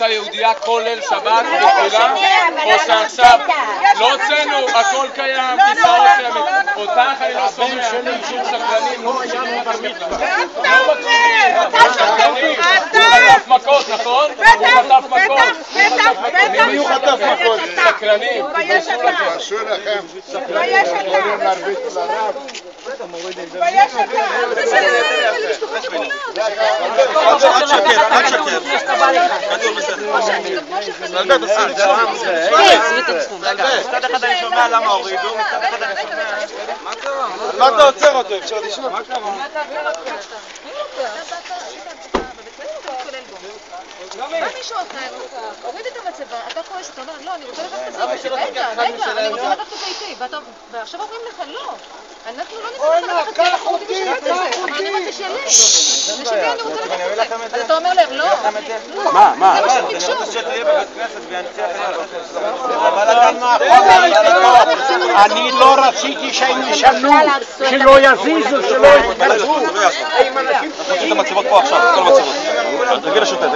הייתה יהודייה כולל שבת בתפילה, או שעכשיו לא הוצאנו, הכל קיים, כיסאות קיימים. אותך אני לא שומע, שום שקרנים, לא מקשיבים לכם בכלל. לא מקשיבים, אתה שקרנים. הוא חטף מכות, נכון? הוא חטף מכות. מי הוא חטף מכות? שקרנים. תתבייש אתה. תתבייש אתה. תתבייש אתה. אל שקר. כדור בסדר. סלבט עושה את זה. מצד אחד אני שומע למה הורידו, מצד אחד אני שומע... מה קרה? מה אתה עוצר אותו? אפשר לשמוע? מה קרה? מה מישהו אחר? הוריד את המצבה, אתה כועס, אתה אומר, לא, אני רוצה לקחת את זה. רגע, אני רוצה לקחת את זה איתי. ועכשיו אומרים לך, לא. אנחנו לא ניתן לך לקחת, אנחנו רוצים לשלם את זה. אני רוצה שיעלה. לשבי אני רוצה לקחת את זה. אז אתה אומר להם, לא. מה? זה מה שהם ביקשו. אני רוצה שתהיה בבית כנסת וינציח אני לא רציתי שהם ישנו, שלא יזיזו, שלא יתקרבו. את המצבות פה עכשיו, כל המצבות. תגיד לשוטר.